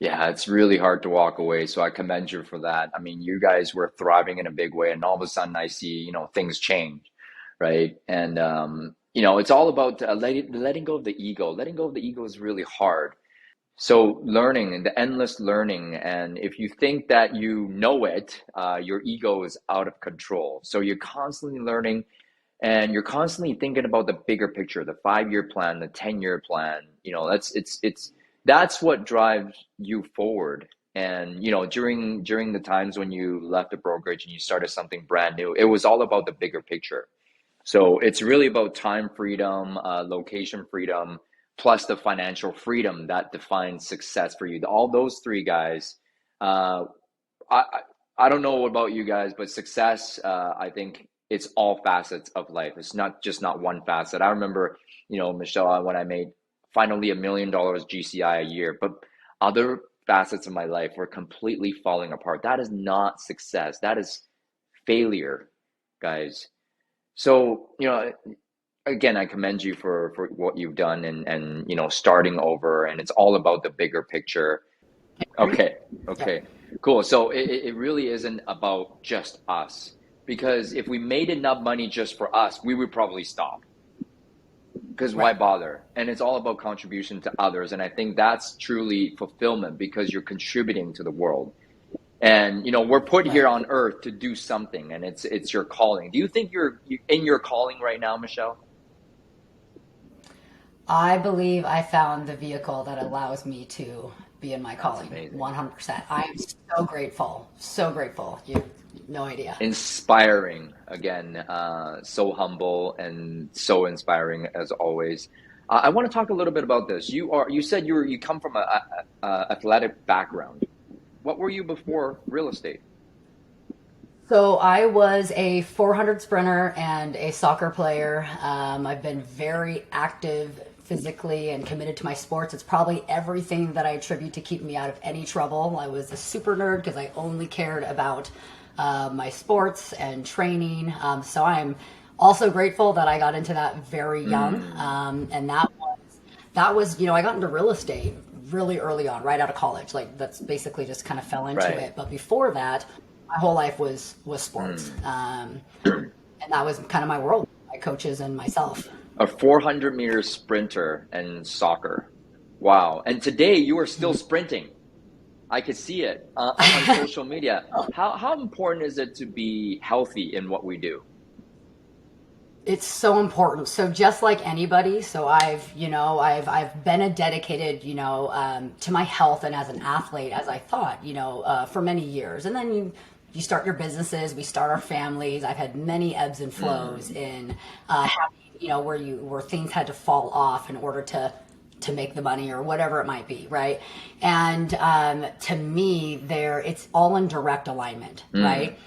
Yeah, it's really hard to walk away. So I commend you for that. I mean, you guys were thriving in a big way, and all of a sudden I see, things change, right? And it's all about letting go of the ego. Letting go of the ego is really hard. So learning and the endless learning, and if you think that you know it, your ego is out of control. So you're constantly learning, and you're constantly thinking about the bigger picture, the 5-year plan, the 10-year plan. That's what drives you forward. And during the times when you left the brokerage and you started something brand new, it was all about the bigger picture. So it's really about time freedom, location freedom, plus the financial freedom that defines success for you. All those three guys. Uh, I I don't know about you guys, but success, I think it's all facets of life. It's not one facet. I remember, Michelle, when I made finally $1 million GCI a year, but other facets of my life were completely falling apart. That is not success. That is failure, guys. So, again, I commend you for what you've done, and starting over, and it's all about the bigger picture. Agree? Okay, Yep. okay, cool. So it really isn't about just us, because if we made enough money just for us, we would probably stop, because why Right. bother? And it's all about contribution to others. And I think that's truly fulfillment, because you're contributing to the world. And we're put here Right. on earth to do something, and it's your calling. Do you think you're in your calling right now, Michelle? I believe I found the vehicle that allows me to be in my That's calling amazing. 100%. I am so grateful. So grateful. You have no idea. Inspiring again, so humble and so inspiring as always. I want to talk a little bit about this. You said you come from a athletic background. What were you before real estate? So I was a 400 sprinter and a soccer player. I've been very active physically and committed to my sports. It's probably everything that I attribute to keep me out of any trouble. I was a super nerd because I only cared about my sports and training. So I'm also grateful that I got into that very young. Mm, And that was, I got into real estate really early on, right out of college. Like that's basically just kind of fell into right. it. But before that, my whole life was sports, Mm. and that was kind of my world, my coaches and myself. A 400-meter sprinter and soccer. Wow. And today you are still sprinting. I could see it on social media. How important is it to be healthy in what we do? It's so important. So just like anybody, so I've been a dedicated, to my health and as an athlete, as I thought, for many years. And then you start your businesses, we start our families. I've had many ebbs and flows Mm, in, where things had to fall off in order to make the money or whatever it might be, right? And to me, it's all in direct alignment, mm, right?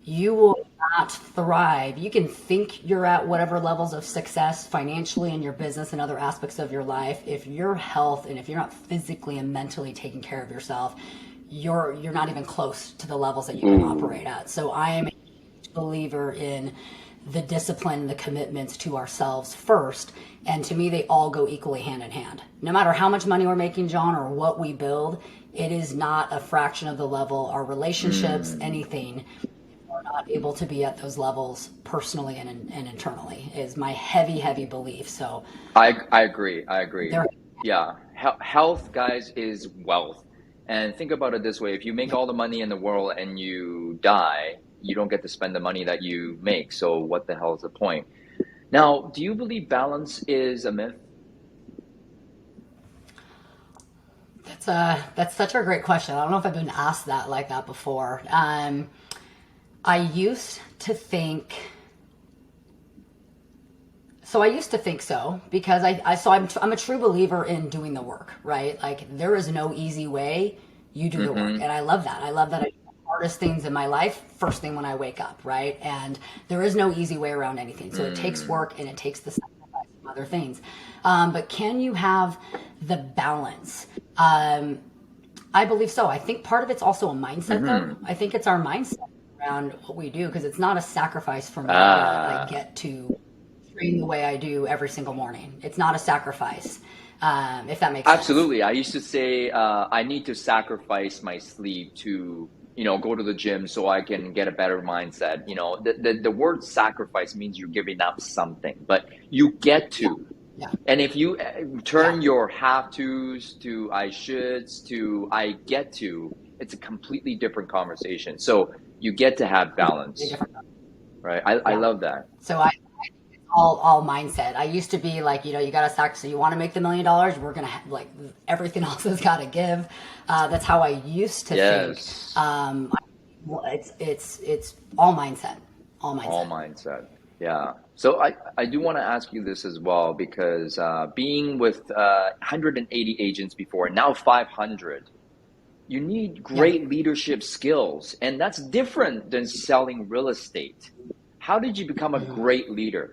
You will not thrive. You can think you're at whatever levels of success financially in your business and other aspects of your life. If your health and if you're not physically and mentally taking care of yourself, you're not even close to the levels that you can operate ooh. at. So I am a huge believer in the discipline, the commitments to ourselves first. And to me, they all go equally hand in hand. No matter how much money we're making, John, or what we build, it is not a fraction of the level. Our relationships, Mm. anything, we're not able to be at those levels personally and internally is my heavy, heavy belief. So I agree. I agree. there, Yeah, health, guys, is wealth. And think about it this way: if you make yeah. all the money in the world and you die, you don't get to spend the money that you make. So what the hell is the point? Now, do you believe balance is a myth? That's such a great question. I don't know if I've been asked that like that before. I used to think So I used to think so because I'm a true believer in doing the work, right? Like there is no easy way. You do the work, Mm-hmm. and I love that. I love that I do the hardest things in my life first thing when I wake up, right? And there is no easy way around anything. So it takes Mm, work and it takes the sacrifice of other things. But can you have the balance? I believe so. I think part of it's also a mindset, though. mm-hmm. I think it's our mindset around what we do because it's not a sacrifice for me that I Ah, get to train the way I do every single morning. It's not a sacrifice, if that makes sense. Absolutely. I used to say I need to sacrifice my sleep to, go to the gym so I can get a better mindset. The word sacrifice means you're giving up something, but you get Yeah, to. yeah, And if you yeah. turn your have tos to I shoulds to I get to, it's a completely different conversation. So you get to have Completely balance, different. right? I Yeah. love that. So I all mindset. I used to be like, you got to stack. So you want to make the $1 million, we're gonna have, like everything else has got to give. That's how I used to think. Yes. Um, it's all mindset, all All mindset. mindset. Yeah. So I do want to ask you this as well because being with 180 agents before and now 500, you need Yeah. great leadership skills, and that's different than selling real estate. How did you become a Mhm. great leader?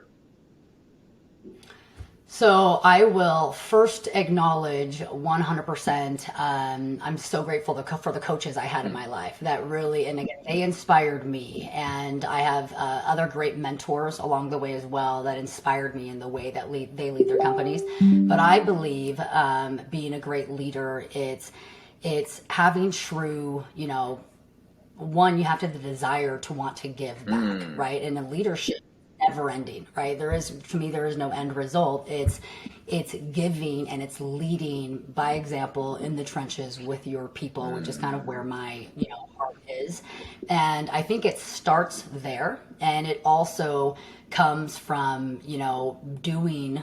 So I will first acknowledge 100%. I'm so grateful for the coaches I had in Mm, my life that really, and again, they inspired me. And I have other great mentors along the way as well that inspired me in the way that they lead their companies. But I believe being a great leader, it's having true, one, you have to have the desire to want to give back, mm, right? And in leadership, never ending, right? To me, there is no end result. It's giving and it's leading by example in the trenches with your people, which is kind of where my, heart is. And I think it starts there. And it also comes from, doing,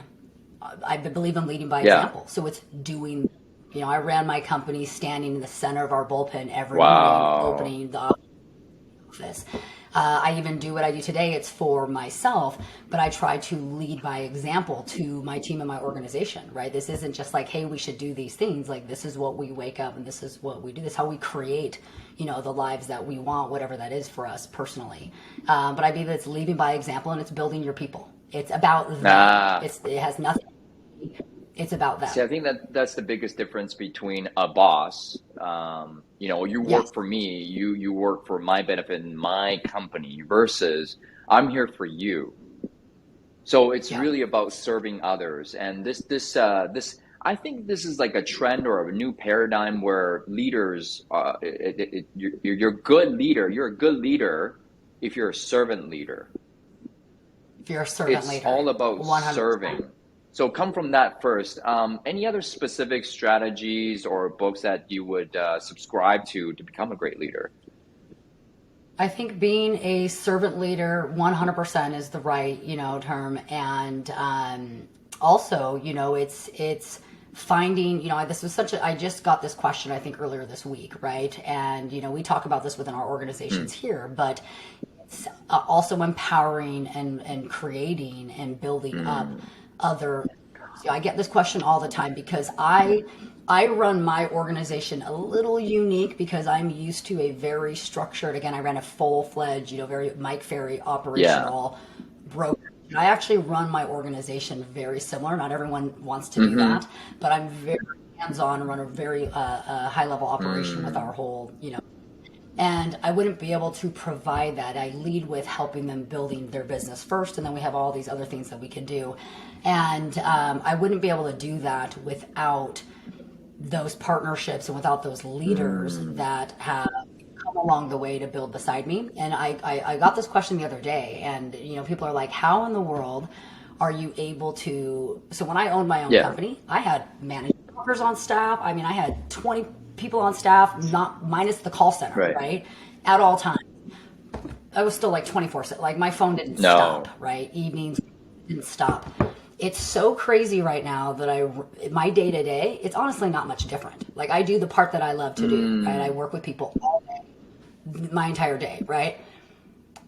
I believe in leading by yeah. example. So it's doing, I ran my company standing in the center of our bullpen every morning, Wow. opening the office. I even do what I do today. It's for myself, but I try to lead by example to my team and my organization, right? This isn't just like, hey, we should do these things. Like, this is what we wake up and this is what we do. This is how we create, the lives that we want, whatever that is for us personally. But I believe it's leading by example and it's building your people. It's about them. Ah. It has nothing. It's about See, them. I think that's the biggest difference between a boss. You Yes. work for me, you work for my benefit in my company versus I'm here for you. So it's Yeah. really about serving others. And this I think this is like a trend or a new paradigm where leaders, you're a good leader. You're a good leader if you're a servant leader. If you're a servant It's leader, all about 100%. serving. So come from that first. Any other specific strategies or books that you would subscribe to become a great leader? I think being a servant leader 100% is the right, term. And also, it's finding, this was I just got this question, I think, earlier this week, right? And, we talk about this within our Hmm. organizations here, but it's also empowering and creating and building up Hmm. other. I get this question all the time because I run my organization a little unique because I'm used to a very structured. Again, I ran a full-fledged, very Mike Ferry Yeah. operational broker. I actually run my organization very similar. Not everyone wants to do Hmm. that, but I'm very hands-on, run a very high-level operation with our Hmm. whole, and I wouldn't be able to provide that. I lead with helping them building their business first, and then we have all these other things that we can do. And I wouldn't be able to do that without those partnerships and without those leaders Hmm. that have come along the way to build beside me. And I got this question the other day, and people are like, how in the world are you able to? So when I owned my own Yeah. company, I had managers on staff. I mean, I had 20 people on staff, not minus the call center, Right. right? At all times. I was still like 24, like my phone didn't stop, No. right? Evenings didn't stop. It's so crazy right now that my day to day, it's honestly not much different. Like I do the part that I love to do, right? I Mm. work with people all day, my entire day, right?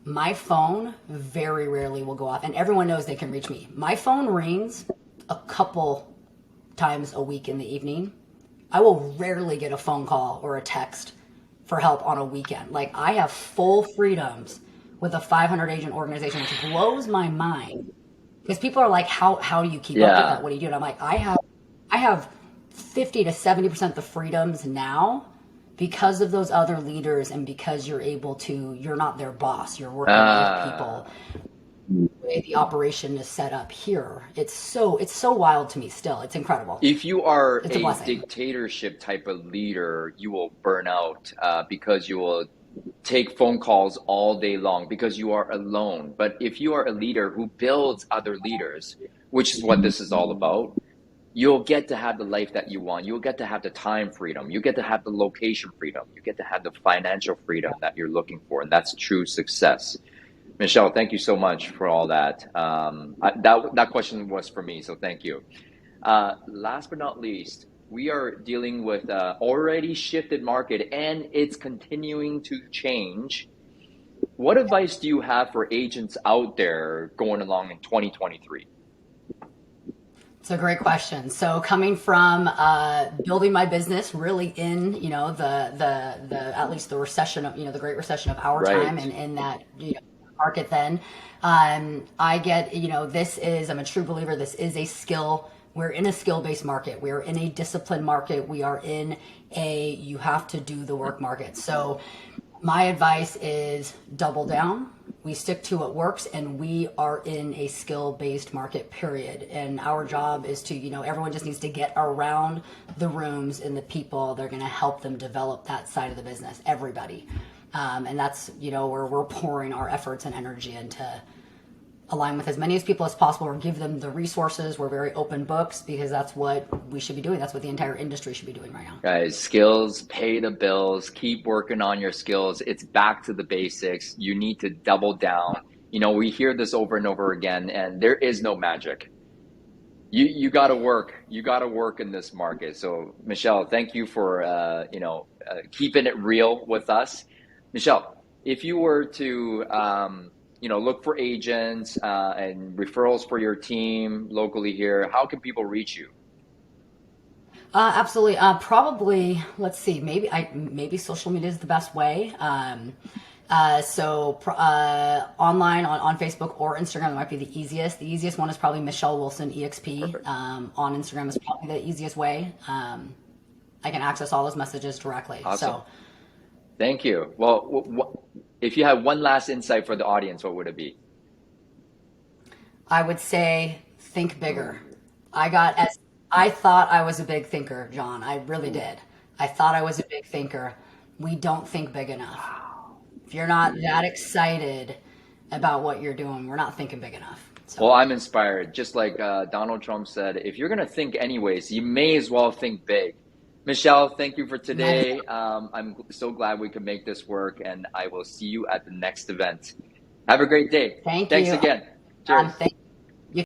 My phone very rarely will go off, and everyone knows they can reach me. My phone rings a couple times a week in the evening. I will rarely get a phone call or a text for help on a weekend. Like I have full freedoms with a 500 agent organization, which blows my mind because people are like, how do you keep up with that? Yeah. What do you do? And I'm like, I have 50 to 70% the freedoms now because of those other leaders and because you're not their boss. You're working with people. Ah. the way the operation is set up here. It's so wild to me still. It's incredible. If you are It's a a blessing. dictatorship type of leader, you will burn out because you will take phone calls all day long because you are alone. But if you are a leader who builds other leaders, which is what this is all about, you'll get to have the life that you want. You'll get to have the time freedom. You get to have the location freedom. You get to have the financial freedom that you're looking for. And that's true success. Michelle, thank you so much for all that. That question was for me, so thank you. Last but not least, we are dealing with already shifted market and it's continuing to change. What advice do you have for agents out there going along in 2023? It's a great question. So coming from building my business really in, the at least the recession of, the Great Recession of our time, Right. and in that, market then, I get, I'm a true believer. This is a skill. We're in a skill-based market. We're in a disciplined market. We are in you have to do the work market. So my advice is double down. We stick to what works, and we are in a skill-based market, period. And our job is to, everyone just needs to get around the rooms and the people. They're going to help them develop that side of the business, everybody. And that's, where we're pouring our efforts and energy into align with as many as people as possible, or give them the resources. We're very open books because that's what we should be doing. That's what the entire industry should be doing right now. Guys, skills pay the bills. Keep working on your skills. It's back to the basics. You need to double down. We hear this over and over again, and there is no magic. You got to work. You got to work in this market. So, Michelle, thank you for keeping it real with us. Michelle, if you were to look for agents and referrals for your team locally here, how can people reach you? Absolutely. Probably, let's see, maybe social media is the best way. Online on Facebook or Instagram might be the easiest. The easiest one is probably Michelle Wilson EXP. Perfect. On Instagram is probably the easiest way. I can access all those messages directly. Awesome. So Thank you. Well, if you had one last insight for the audience, what would it be? I would say think bigger. I thought I was a big thinker, John. I really did. I thought I was a big thinker. We don't think big enough. If you're not that excited about what you're doing, we're not thinking big enough. Well, So I'm inspired. Just like Donald Trump said, if you're going to think anyways, you may as well think big. Michelle, thank you for might as today. I'm so glad we could make this work, and I will see you at the next event. Have a great day. Thank Thanks you. again. Cheers. Thank